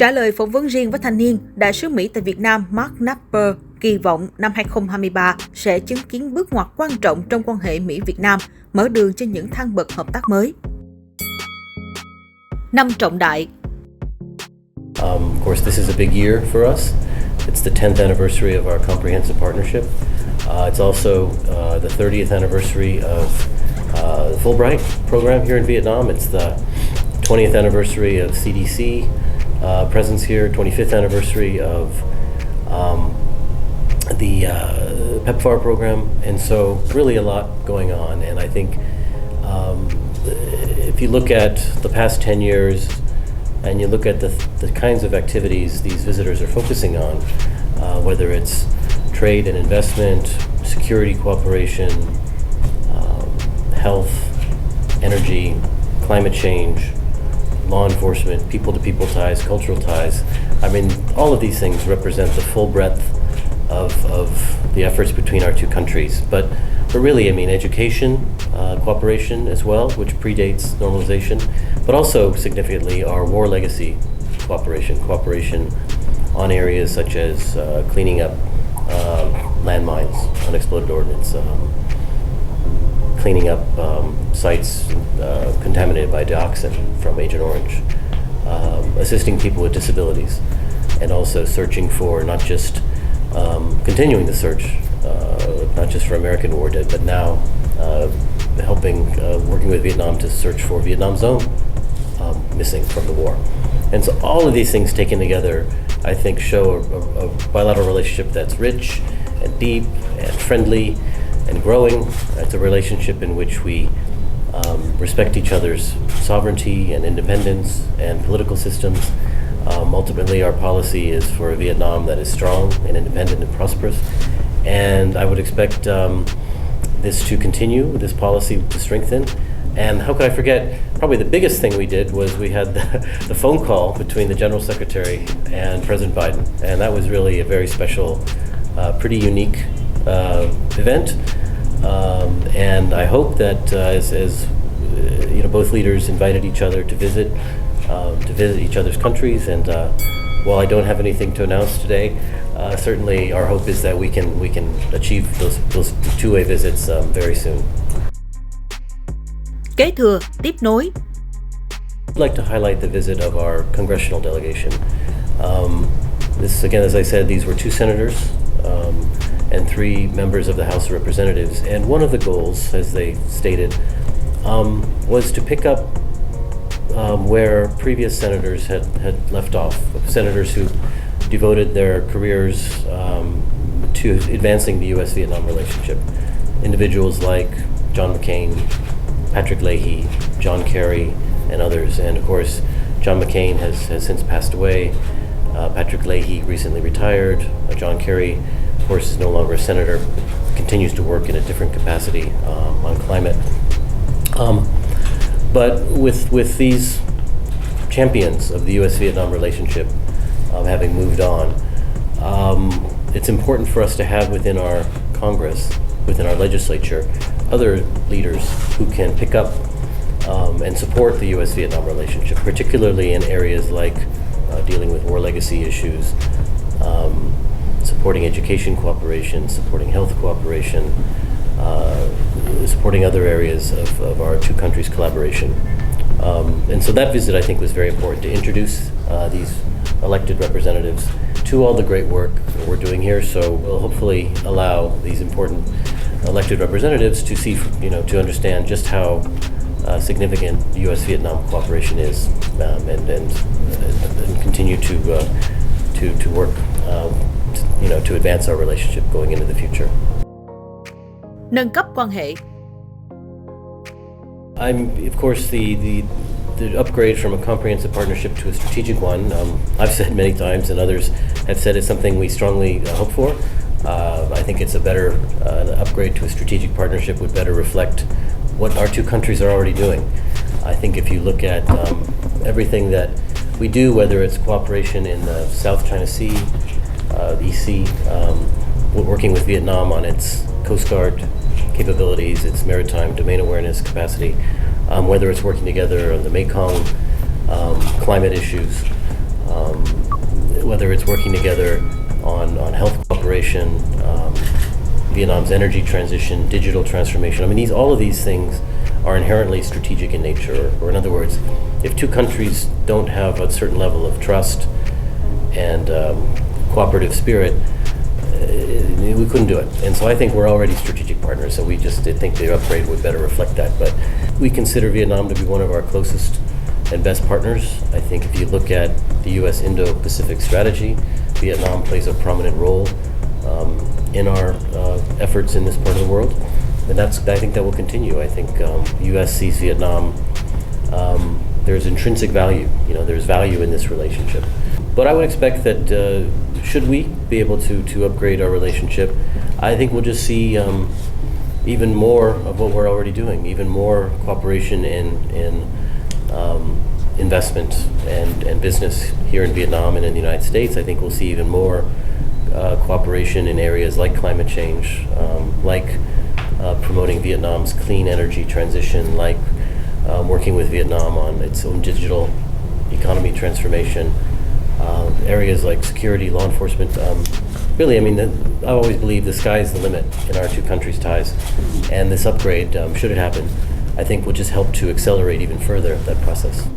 Trả lời phỏng vấn riêng với Thanh Niên, Đại sứ Mỹ tại Việt Nam Marc Knapper kỳ vọng năm 2023 sẽ chứng kiến bước ngoặt quan trọng trong quan hệ Mỹ-Việt Nam, mở đường cho những thang bậc hợp tác mới. Năm trọng đại. Of course, this is a big year for us. It's the 10th anniversary of our comprehensive partnership. It's also the 30th anniversary of the Fulbright program here in Vietnam. It's the 20th anniversary of CDC presence here, 25th anniversary of the PEPFAR program, and so really a lot going on. And I think if you look at the past 10 years and you look at the kinds of activities these visitors are focusing on, whether it's trade and investment, security cooperation, health, energy, climate change, law enforcement, people-to-people ties, cultural ties. I mean, all of these things represent the full breadth of the efforts between our two countries. But really, I mean, education, cooperation as well, which predates normalization, but also significantly our war legacy cooperation on areas such as cleaning up landmines, unexploded ordnance, cleaning up sites contaminated by dioxin from Agent Orange, assisting people with disabilities, and also searching for not just continuing the search, not just for American war dead, but now working with Vietnam to search for Vietnam's own missing from the war. And so all of these things taken together, I think, show a bilateral relationship that's rich and deep and friendly and growing. It's a relationship in which we respect each other's sovereignty and independence and political systems. Ultimately, our policy is for a Vietnam that is strong and independent and prosperous. And I would expect this to continue, this policy to strengthen. And how could I forget, probably the biggest thing we did was we had the phone call between the General Secretary and President Biden. And that was really a very special, pretty unique event. And I hope that as you know, both leaders invited each other to visit each other's countries. And while I don't have anything to announce today, certainly our hope is that we can achieve those two-way visits very soon. Kế thừa, tiếp nối. I'd like to highlight the visit of our congressional delegation. This, again, as I said, these were two senators and three members of the House of Representatives. And one of the goals, as they stated, was to pick up where previous senators had left off, senators who devoted their careers to advancing the U.S.-Vietnam relationship. Individuals like John McCain, Patrick Leahy, John Kerry, and others. And of course, John McCain has since passed away. Patrick Leahy recently retired. John Kerry, of course, is no longer a senator, continues to work in a different capacity on climate. But with these champions of the U.S.-Vietnam relationship having moved on, it's important for us to have within our Congress, within our legislature, other leaders who can pick up and support the U.S.-Vietnam relationship, particularly in areas like dealing with war legacy issues, supporting education cooperation, supporting health cooperation, supporting other areas of our two countries' collaboration. And so that visit, I think, was very important to introduce these elected representatives to all the great work that we're doing here. So we'll hopefully allow these important elected representatives to see, to understand just how significant U.S.-Vietnam cooperation is, and continue to work, to advance our relationship going into the future. Nâng cấp quan hệ. Of course, the upgrade from a comprehensive partnership to a strategic one, I've said many times, and others have said it's something we strongly hope for. I think it's an upgrade to a strategic partnership would better reflect what our two countries are already doing. I think if you look at everything that we do, whether it's cooperation in the South China Sea, the EC, working with Vietnam on its Coast Guard capabilities, its maritime domain awareness capacity, whether it's working together on the Mekong, climate issues, whether it's working together on health cooperation, Vietnam's energy transition, digital transformation. I mean, all of these things are inherently strategic in nature. Or in other words, if two countries don't have a certain level of trust and cooperative spirit, we couldn't do it. And so I think we're already strategic partners, so we just did think the upgrade would better reflect that. But we consider Vietnam to be one of our closest and best partners. I think if you look at the U.S. Indo-Pacific strategy, Vietnam plays a prominent role in our efforts in this part of the world. And I think that will continue. I think U.S. sees Vietnam, there's intrinsic value, there's value in this relationship. But I would expect that should we be able to upgrade our relationship, I think we'll just see even more of what we're already doing, even more cooperation in investment and business here in Vietnam and in the United States. I think we'll see even more cooperation in areas like climate change, like promoting Vietnam's clean energy transition, like working with Vietnam on its own digital economy transformation, areas like security, law enforcement. Really, I've always believed the sky is the limit in our two countries' ties, and this upgrade, should it happen, I think will just help to accelerate even further that process.